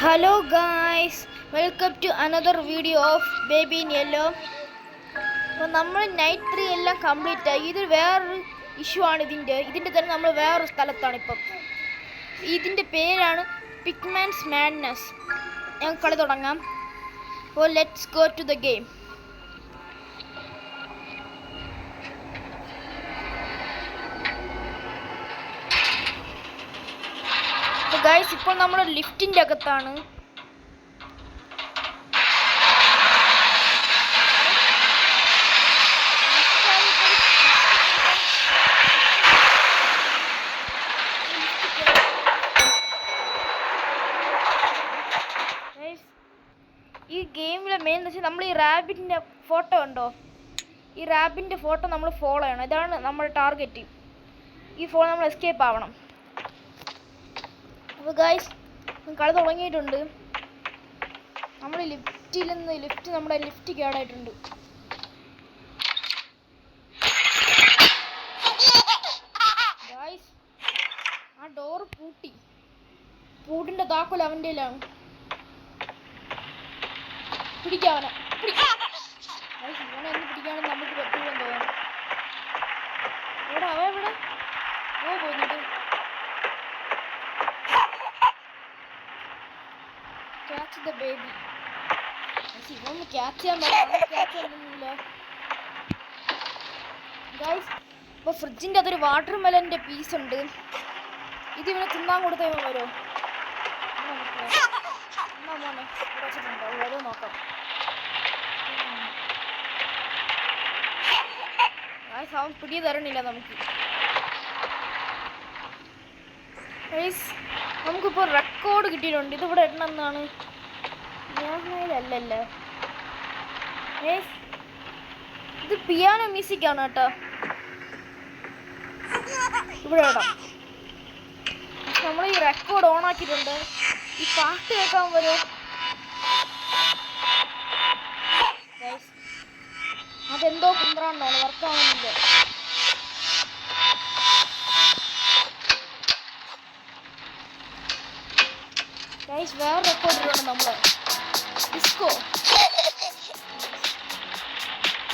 Hello guys, welcome to another video of Baby in Yellow. അപ്പോൾ നമ്മൾ night 3 എല്ലാം complete ആയി. ഇത് വേറൊരു ഇഷ്യൂ ആണ് ഇതിൻ്റെ തന്നെ നമ്മൾ വേറൊരു സ്ഥലത്താണ് ഇപ്പം. ഇതിൻ്റെ പേരാണ് പിക്മാൻസ് മാഡ്നസ്. ഞങ്ങൾക്ക് കളി തുടങ്ങാം. അപ്പോൾ let's go to the game. Guys ഇപ്പോൾ നമ്മൾ ലിഫ്റ്റിൻ്റെ അകത്താണ്. ഈ ഗെയിമിലെ മെയിൻ എന്ന് വെച്ചാൽ നമ്മൾ ഈ റാബിറ്റിൻ്റെ ഫോട്ടോ ഉണ്ടോ, ഈ റാബിറ്റിൻ്റെ ഫോട്ടോ നമ്മൾ ഫോളോ ചെയ്യണം. ഇതാണ് നമ്മുടെ ടാർഗറ്റ്. ഈ ഫോളോ നമ്മൾ എസ്കേപ്പ് ആവണം. അപ്പോൾ ഗൈസ് കളി തുടങ്ങിയിട്ടുണ്ട്. നമ്മൾ നമ്മുടെ ലിഫ്റ്റ് കേടായിട്ടുണ്ട്. ഗൈസ് ആ ഡോറ് പൂട്ടിൻ്റെ താക്കോൽ അവൻ്റെ കയ്യിലാണ്. പിടിക്കാവനെ ഇവനെ ഒന്ന് പിടിക്കാണെന്ന് നമുക്ക് പറ്റൂലെന്ന് തോന്നുന്നു. എവിടെ പോന്നിട്ട് catch the baby. ഇവന്ന് ക്യാച്ച് ചെയ്യാൻ പറ്റില്ല ഗൈസ്. ഇപ്പോൾ ഫ്രിഡ്ജിൻ്റെ അതൊരു വാട്ടർ മെലൻ്റെ പീസ് ഉണ്ട്. ഇത് ഇവനെ തിന്നാൻ കൊടുത്താൽ ഇവൻ വരുമോ? മോനെ വെച്ചിട്ടുണ്ടോ? വരുമോ നോക്കാം. ഗൈസ് അവൻ പിടിയെ തരണില്ല നമുക്ക്. ഗൈസ് നമുക്കിപ്പോൾ റെക്കോർഡ് കിട്ടിയിട്ടുണ്ട്. ഇതിവിടെ എണ്ണമെന്നാണ് ഞാനല്ലേ. ഇത് പിയാനോ മ്യൂസിക് ആണ് കേട്ടോ. ഇവിടെ ഇടാം. നമ്മൾ ഈ റെക്കോർഡ് ഓൺ ആക്കിയിട്ടുണ്ട്. ഈ പാട്ട് കേൾക്കാൻ വരുമോ? അതെന്തോ കുന്ത്രാണ്ടാണ്, വർക്കാവുന്നില്ല. ഗൈസ് വേറെ റെക്കോർഡ് ഇടുകയാണ് നമ്മൾ. ഡിസ്കോ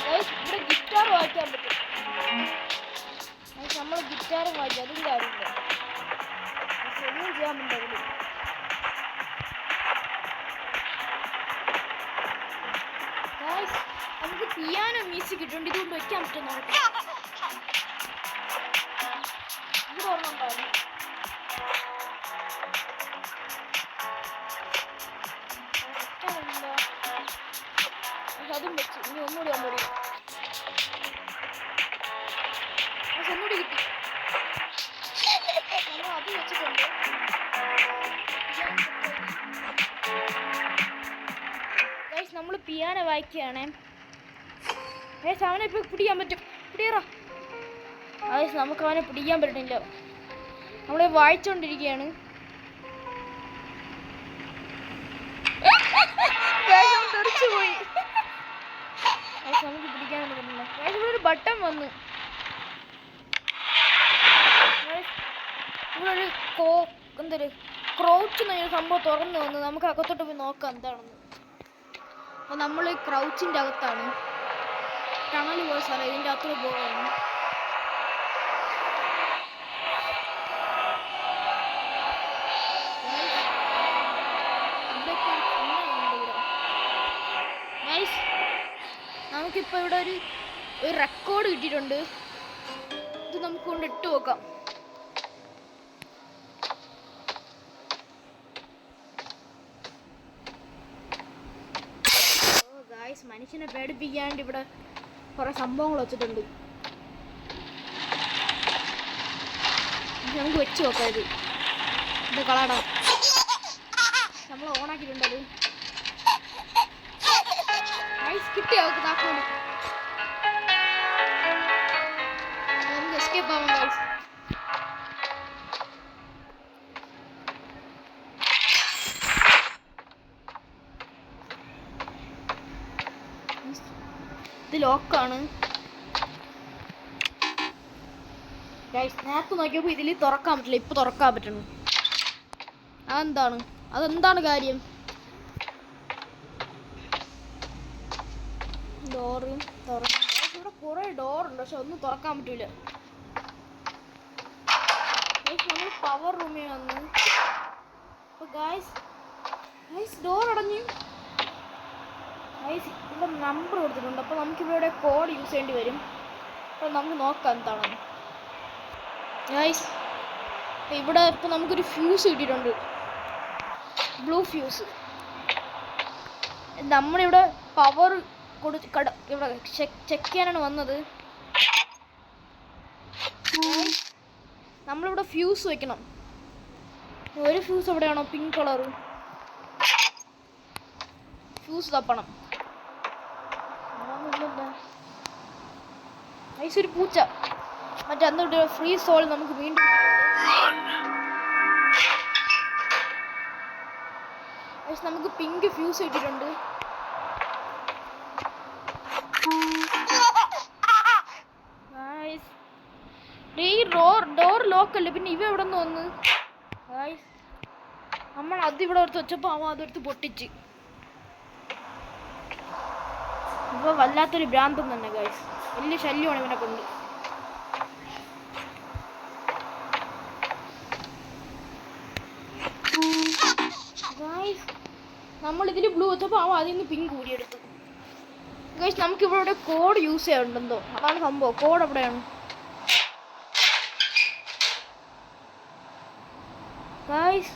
ഗൈസ് ഇവിടെ ഗിറ്റാർ വായിക്കാൻ പറ്റും. ഗൈസ് നമ്മൾ ഗിറ്റാറും വായിക്കും, അതും കാര്യമില്ല. ഒന്നും ചെയ്യാൻ പറ്റില്ല. ഗൈസ് നമുക്ക് പിയാനോ മ്യൂസിക് കിട്ടുന്നുണ്ട്. ഇതുകൊണ്ട് വയ്ക്കാൻ പറ്റും. നമുക്ക് ഇവിടെ ഓർമ്മ അതും വെച്ച് ഇനി ഒന്നുകൂടി കിട്ടി. നമ്മൾ അത് വെച്ചിട്ടുണ്ട്. ഗൈസ് നമ്മൾ പിയാനോ വായിക്കുകയാണ്. ഗൈസ് അവനെ ഇപ്പോൾ പിടിക്കാൻ പറ്റും. പിടിയറ ഗൈസ് നമുക്ക് അവനെ പിടിക്കാൻ പറ്റുന്നില്ല. നമ്മളെ വായിച്ചുകൊണ്ടിരിക്കുകയാണ്. പോയി നമുക്ക് പിടിക്കാനൊന്നും പറ്റില്ല. ഇവിടെ ഒരു ബട്ടൺ വന്നു. ഇവിടെ ഒരു എന്തൊരു ക്രൗച്ച് എന്നൊരു സംഭവം തുറന്നു വന്നു. നമുക്ക് അകത്തോട്ട് പോയി നോക്കാം എന്താണെന്ന്. അപ്പോൾ നമ്മൾ ക്രൗച്ചിൻ്റെ അകത്താണ്. ടണൽ പോയ സ്ഥലം. ഇതിൻ്റെ അകത്തോട്ട് പോകാണ്. നമുക്കിപ്പോൾ ഇവിടെ ഒരു റെക്കോർഡ് കിട്ടിയിട്ടുണ്ട്. ഇത് നമുക്ക് കൊണ്ട് ഇട്ട് നോക്കാം. ഗായ്സ് മനുഷ്യനെ പേടിപ്പിക്കാണ്ട് ഇവിടെ കുറേ സംഭവങ്ങൾ വെച്ചിട്ടുണ്ട്. നമുക്ക് വെച്ച് നോക്കാം. ഇത് കളടാ നമ്മൾ ഓണാക്കിയിട്ടുണ്ടത്. കിട്ടിയോ താക്കോല്? നമുക്ക് എസ്കേപ്പ് ആവാം ഗൈസ്. ഇത് ലോക്കാണ് ഗൈസ്. നേരത്തെ നോക്കിയപ്പോൾ ഇതിൽ തുറക്കാൻ പറ്റില്ല. ഇപ്പോൾ തുറക്കാൻ പറ്റുന്നു. അതെന്താണ്? അതെന്താണ് കാര്യം? ഡോറും തുറന്നു. ഇവിടെ കുറെ ഡോറുണ്ട്, പക്ഷെ ഒന്നും തുറക്കാൻ പറ്റൂല. നമ്മൾ പവർ റൂമിൽ വന്ന് ഡോർ അടഞ്ഞു. ഇവിടെ നമ്പർ കൊടുത്തിട്ടുണ്ട്. അപ്പോൾ നമുക്കിവിടെ കോഡ് യൂസ് ചെയ്യേണ്ടി വരും. അപ്പോൾ നമുക്ക് നോക്കാം എന്താണെന്ന്. ഗൈസ് ഇവിടെ ഇപ്പോൾ നമുക്കൊരു ഫ്യൂസ് കിട്ടിയിട്ടുണ്ട്, ബ്ലൂ ഫ്യൂസ്. നമ്മളിവിടെ പവർ ഇവിടെ ചെക്ക് ചെയ്യാനാണ് വന്നത്. നമ്മളിവിടെ ഫ്യൂസ് വെക്കണം. ഒരു ഫ്യൂസ് എവിടെയാണോ പിങ്ക് കളർ ഫ്യൂസ് തപ്പണം. ഒരു പൂച്ച മറ്റേ അന്നിട്ട് ഫ്രീ സോൾ നമുക്ക് വീണ്ടും നമുക്ക് പിങ്ക് ഫ്യൂസ് ഇട്ടിട്ടുണ്ട്. ഈ ഡോർ ലോക്കല്ലേ, പിന്നെ ഇവ എവിടെ നിന്ന് വന്ന്? നമ്മൾ അതിവിടെ എടുത്ത് വെച്ചപ്പോൾ അവൻ അതെടുത്ത് പൊട്ടിച്ച്. ഇപ്പൊ വല്ലാത്തൊരു ഭ്രാന്തം തന്നെ ഗൈസ്, വലിയ ശല്യമാണ് ഇവനെ കൊണ്ട്. നമ്മൾ ഇതിൽ ബ്ലൂ വെച്ചപ്പോൾ അവൻ അതിൽ നിന്ന് പിങ്ക് കൂടിയെടുത്തു. ഗൈസ് നമുക്ക് ഇവിടെ കോഡ് യൂസ് ചെയ്യാറുണ്ടെന്തോ, അതാണ് സംഭവം. കോഡ് എവിടെയാണ്? ഗൈസ്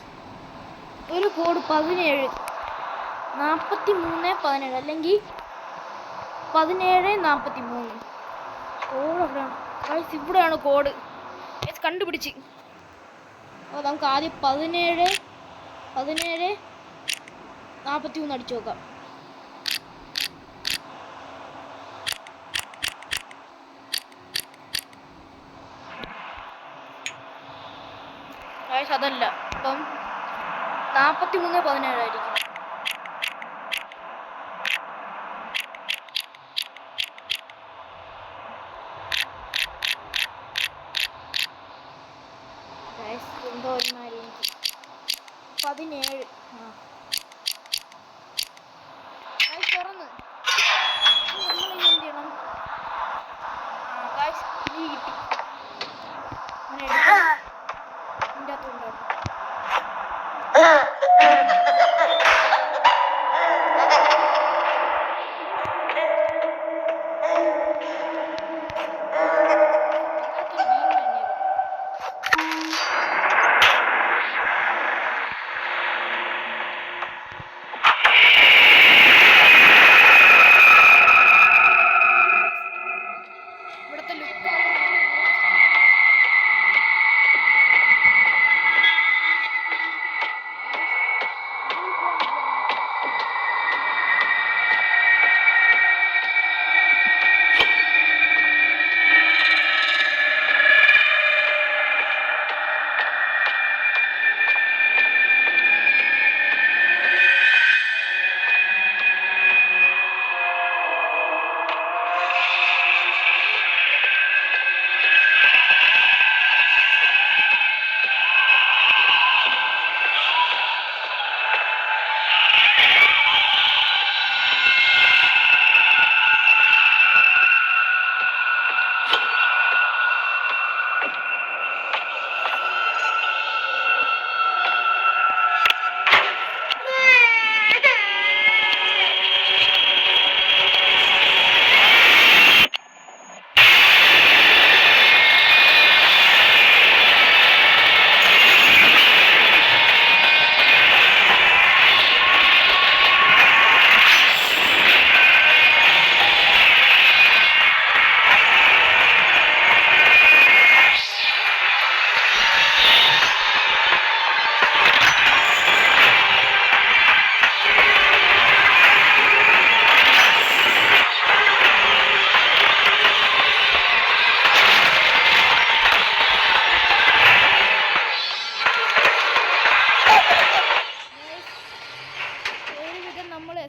ഒരു കോഡ് 17 43 17 അല്ലെങ്കിൽ 17 43. കോഡ് എവിടെയാണ് ഗൈസ്? ഇവിടെയാണ് കോഡ്. ഗൈസ് കണ്ടുപിടിച്ച്. അപ്പോൾ നമുക്ക് ആദ്യം 17 43 അടിച്ചു നോക്കാം. ഗൈസ് അതല്ല, അപ്പം 43 17 ആയിരിക്കും. എന്തോ ഒരു മാതിരി 17 തുറന്ന് നമ്മൾ എന്ത് ചെയ്യണം? നീ കിട്ടി ഇതിൻ്റെ അകത്തുണ്ടോ?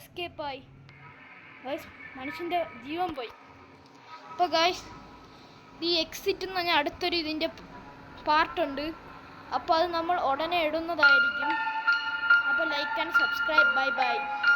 എസ്കേപ്പായി. ഗൈസ് മനുഷ്യൻ്റെ ജീവൻ പോയി. അപ്പോൾ ഗൈസ് ഈ എക്സിറ്റ് എന്ന് പറഞ്ഞാൽ അടുത്തൊരു ഇതിൻ്റെ പാർട്ടുണ്ട്. അപ്പോൾ അത് നമ്മൾ ഉടനെ ഇടുന്നതായിരിക്കും. അപ്പോൾ like and subscribe. Bye bye.